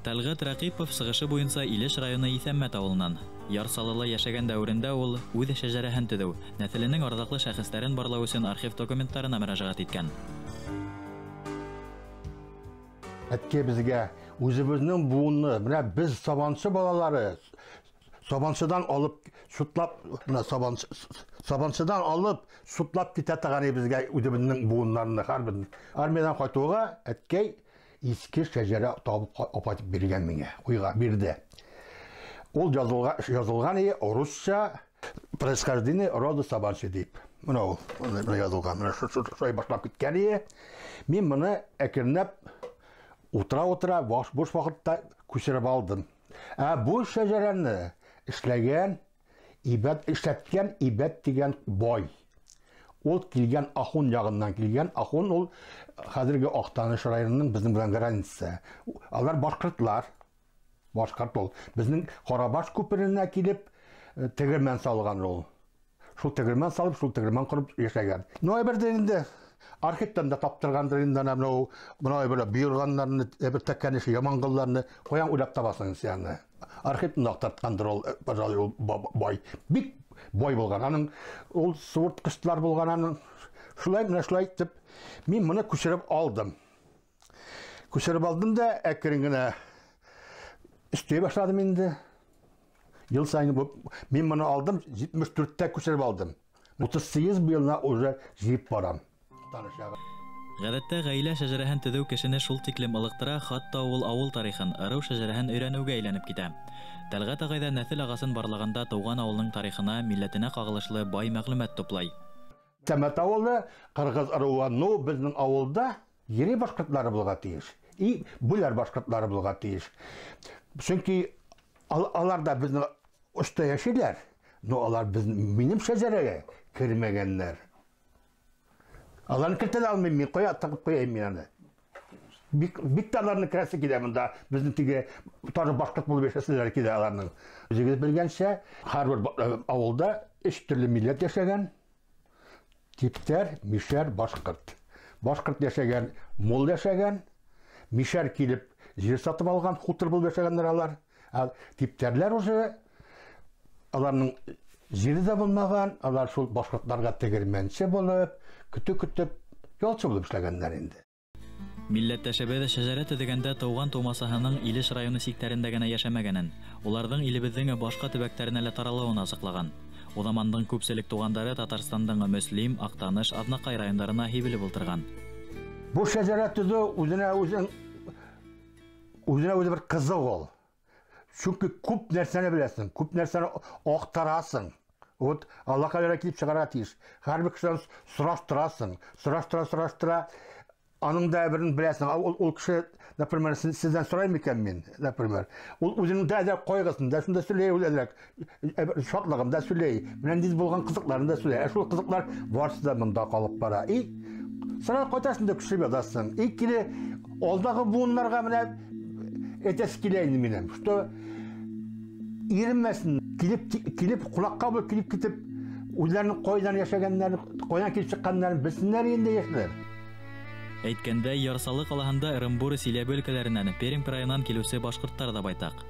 Тәлгат Рақипов сығышы буенса Илеш районы Иҫәммәт авылынан. Ярсалыла яшәгән дәүрендә ул үҙ шәҗәрәһен төҙөү, нәҫеленең арҙаҡлы шәхестәрен барлау өсөн архив документтарына мөрәжәғәт иткән. Әткә безгә үзебезнең буынны, менә без сабанчы балалары, сабанчыдан алып сутлап, менә сабанчыдан алып сутлап китә торган безгә үзебезнең буыннарны һәрбер. Армиядан кайтуга әткәй иске шәҗәрә табып апатып биргән миңа, уйга бирде. Ул язылган русча происхождение рода сабанчы дип. Менә ул язылган. Менә шулай башлап киткән. Мин моны әкренләп утыра буш вакытта күчереп алдым. Бу шәҗәрәне эшләткән Ибәт дигән бай. Ул килгән Ахун ягыннан килгән. Ахун ул хәзерге Актаныш районының безнең белән границасы. Алар башкортлар. Башкорт ул. Безнең Карабаш күперенә килеп тегермән салган ул. Шул тегермән салып, шул тегермән курып яшәгән. Ноябрьдә инде архивтан да таптыргандыр инде менә бер бирганнарны, бер тәккәнеш ямангылларны каян уйлап табасың син. Архивтан актарткандыр ул, пожалуй, ул бай. Бик бай булган. Аның ул суырткычлар булган, аның шулай итеп мин моны күчереп алдым. Күчереп алдым да әкрен генә истей башладым инде. Ел сайын мин моны алдым, 74-тә күчереп алдым. 38 елна уже җыеп барам. Гадәттә гаилә шәҗәрәһен төҙөү кешене шул тиклем ылыктыра, хатта ул авыл тарихын, ырыу шәҗәрәһен өйрәнеүгә әйләнеп китә. Тәлгат агайда нәҫел агасын барлаганда тыуган авылның тарихына, милләтенә кагылышлы бай мәгълүмат туплай. Иҫәммәт авылы кыргыз ырыуы, безнең авылда йөри башкортлары булырга тиеш. И бүләр башкортлары булырга тиеш. Чөнки алар да безнең ушта яшиләр, но алар минем шәҗәрәгә кермәгәннәр. Аларны кертә алмыйм мин, тагып куяйм мин аны. Бик аларны керәсе килә монда, безнең теге тары башкорт булып яшәсәләр килә аларның. Үзегез белгәнчә, һәрбер авылда 3 төрле милләт яшәгән. Типтәр, мишәр, башкорт. Башкорт яшәгән, мул яшәгән, мишәр килеп җир сатып алган, хутыр булып яшәгәннәр алар. Типтәрләр уже аларның җире дә булмаган, алар шул башкортларга тегермәнче булып, көтеп ялчы булып эшләгәннәр инде. Милләттәшебез шәҗәрә төҙөгәндә тыуган тумасаһының Илеш районы сиктәрендә генә яшәмәгәнен, уларның илебезнең башка төбәктәренә лә таралуын ачыклаган. У замандың күпселек тугандары Татарстандың Мөслим, Актаныш, Аҙнакай райондарына һибелеп ултырган. Бу шәҗәрә төзү үзенә бер кызык ул. Чөнки күп нәрсәне беләсең, күп нәрсәне актарасың. Вот Аллаһ кадәр килеп чыгарга тиеш. Һәрбер кешедән сораштыра. Аның да берен беләсең. Ул кеше, например, сездән сорай микән мин, например. Ул үзенең дә кайгысын да шунда сөйләй үләләр. Шатлыгын да сөйләй. Менә диз булган кызыкларын да сөйләй. Шул кызыклар барысы да монда калып бара. И сара кайтасың да күшеп ядасың. И киле алдагы буыннарга менә әтәс килә инде минем. Что иренмәсен, килеп кулакка булып килеп китеп, үзләренең кайдан яшәгәннәрен, каян килеп чыкканнарын белсеннәр инде яшьләр. Әйткәндә, Ярсалы ҡалаһында Ырымбур, Силәбе өлкәләренән, Пермь районынан килеүсе башҡорттар ҙа байтаҡ.